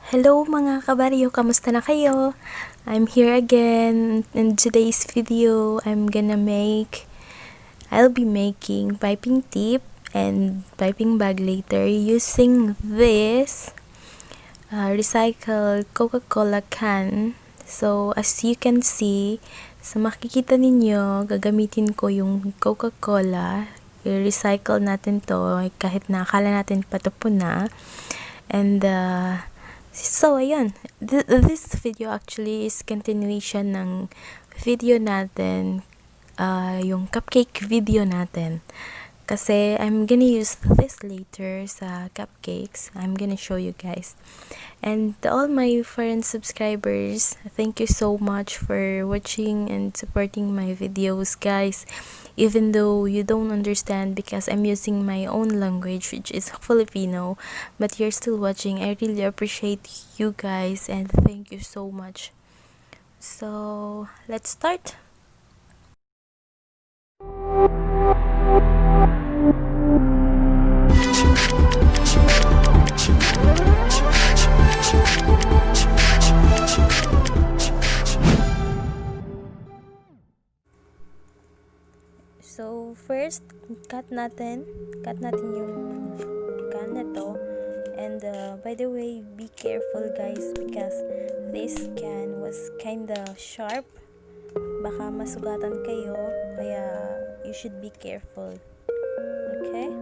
Hello mga kabaryo, kamusta na kayo? I'm here again. In today's video, I'll be making piping tip and piping bag later using this recycled Coca-Cola can. So, as you can see, sa makikita ninyo, gagamitin ko yung Coca-Cola. I-recycle natin to kahit na akala natin patupo na. And, so, ayun. This video actually is continuation ng video natin, yung cupcake video natin. Kasi I'm gonna use this later sa cupcakes. I'm gonna show you guys. And to all my foreign subscribers, thank you so much for watching and supporting my videos, guys. Even though you don't understand because I'm using my own language, which is Filipino, but you're still watching. I really appreciate you guys and thank you so much. So, let's start. So, first, cut natin yung can na to. And by the way, be careful guys because this can was kinda sharp. Baka masugatan kayo, kaya you should be careful. Okay?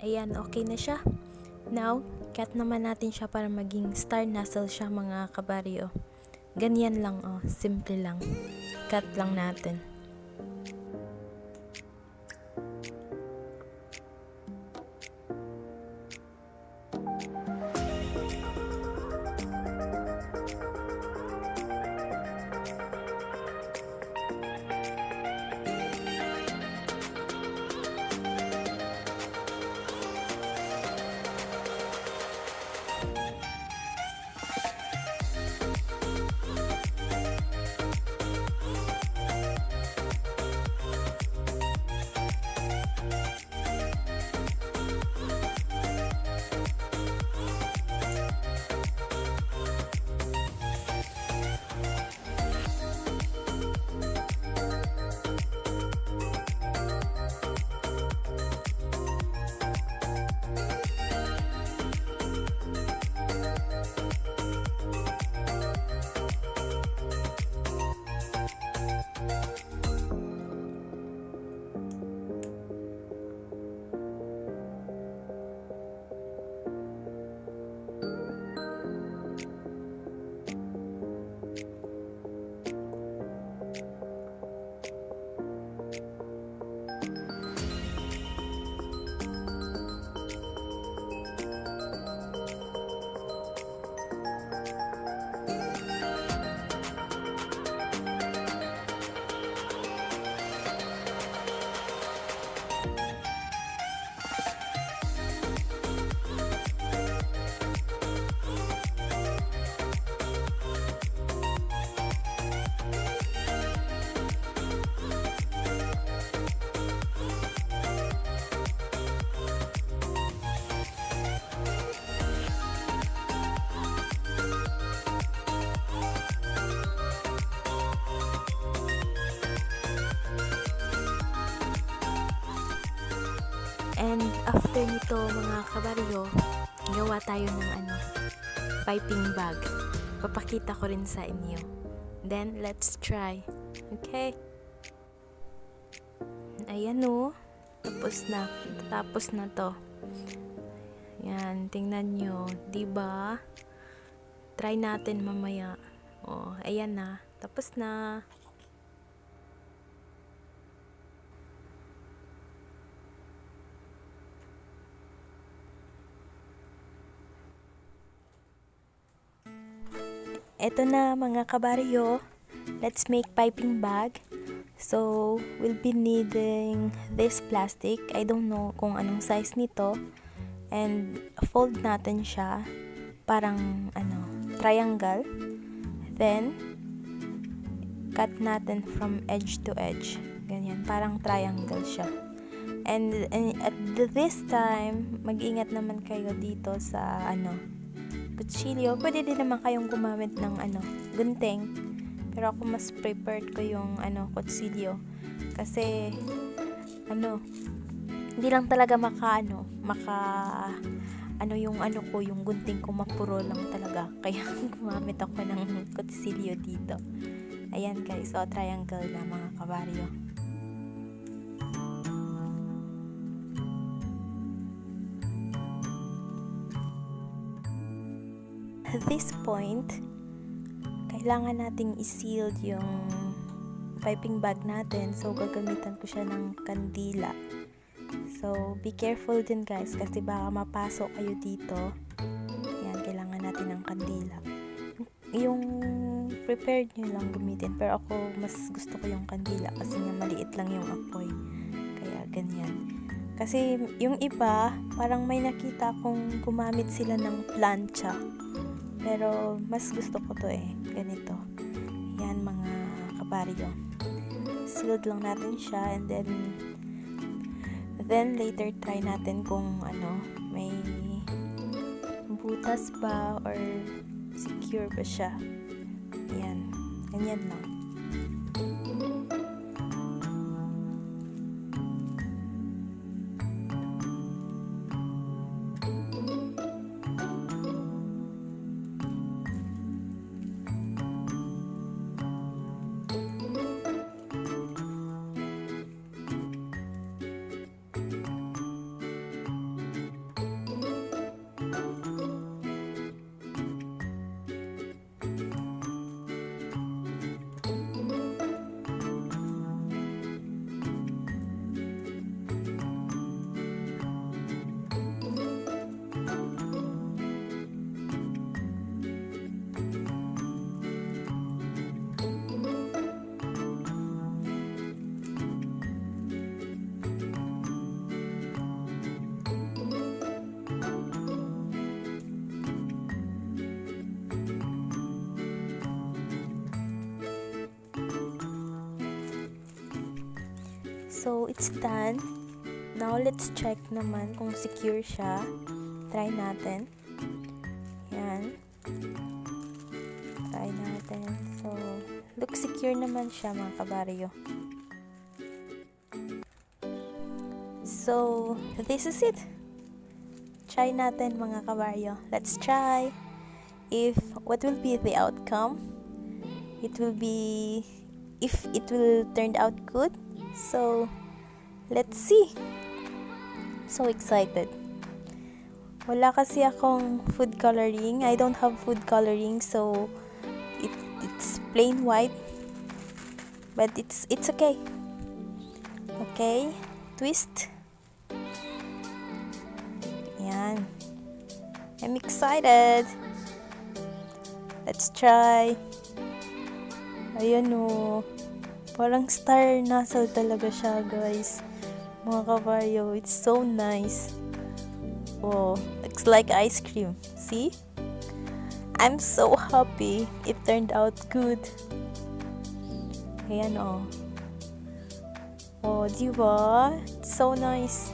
Ayan, okay na siya. Now, cut naman natin siya para maging star nozzle siya mga kabaryo. Ganyan lang, oh, simple lang. Cut lang natin. And after nito mga kabaryo, gawa tayo ng piping bag. Papakita ko rin sa inyo. Then, let's try. Okay? Ayan o. Tapos na to. Yan, tingnan nyo. Diba? Try natin mamaya. Oh, ayan na. Tapos na. Eto na mga kabaryo, let's make piping bag. So, we'll be needing this plastic. I don't know kung anong size nito. And fold natin siya, parang triangle. Then, cut natin from edge to edge. Ganyan, parang triangle siya. And at this time, mag-ingat naman kayo dito sa kutsilyo. Pwede din naman kayong gumamit ng gunting. Pero ako mas prepared ko yung kutsilyo. Kasi hindi lang talaga yung gunting ko mapuro lang talaga. Kaya gumamit ako ng kutsilyo dito. Ayan guys, so triangle na mga kabaryo. At this point, kailangan nating i-seal yung piping bag natin. So, gagamitan ko siya ng kandila. So, be careful din guys kasi baka mapasok kayo dito. Yan, kailangan natin ng kandila. Yung prepared nyo lang gamitin. Pero ako, mas gusto ko yung kandila kasi nga maliit lang yung apoy. Kaya, ganyan. Kasi, yung iba, parang may nakita kong gumamit sila ng plancha. Pero, mas gusto ko to ganito. Yan mga kabaryo. Sealed lang natin siya and then later try natin kung may butas ba or secure ba siya. Yan. Ganyan lang. So, it's done. Now, let's check naman kung secure siya. Try natin. Yan. Try natin. So, look secure naman siya mga kabaryo. So, this is it. Try natin mga kabaryo. Let's try. What will be the outcome? It will be if it will turn out good. So, let's see. So excited. Wala kasi akong food coloring. I don't have food coloring, so it's plain white. But it's okay. Okay, twist. Yan. I'm excited. Let's try. Ayan o. Parang star nozzle talaga siya, guys. Mga kabaryo, it's so nice. Oh, looks like ice cream. See? I'm so happy. It turned out good. Ayan o. Oh, diba? It's so nice.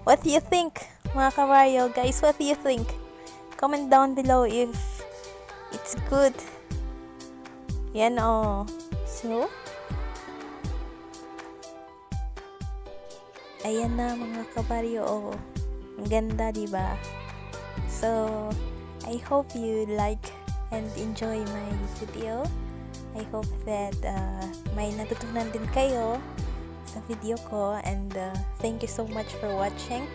What do you think, mga kabaryo? Guys, what do you think? Comment down below if it's good. Yan o. So, ayan na mga kabaryo. Oh, ang ganda, diba? So, I hope you like and enjoy my video. I hope that may natutunan din kayo sa video ko, and thank you so much for watching.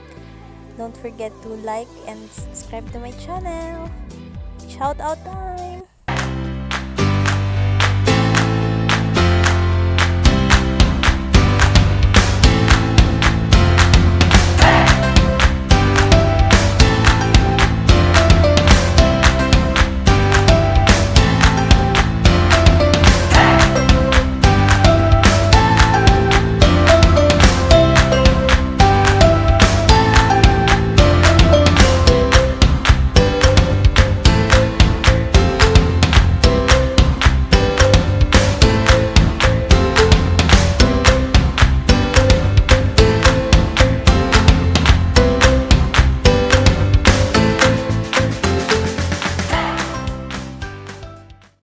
Don't forget to like and subscribe to my channel. Shout out time!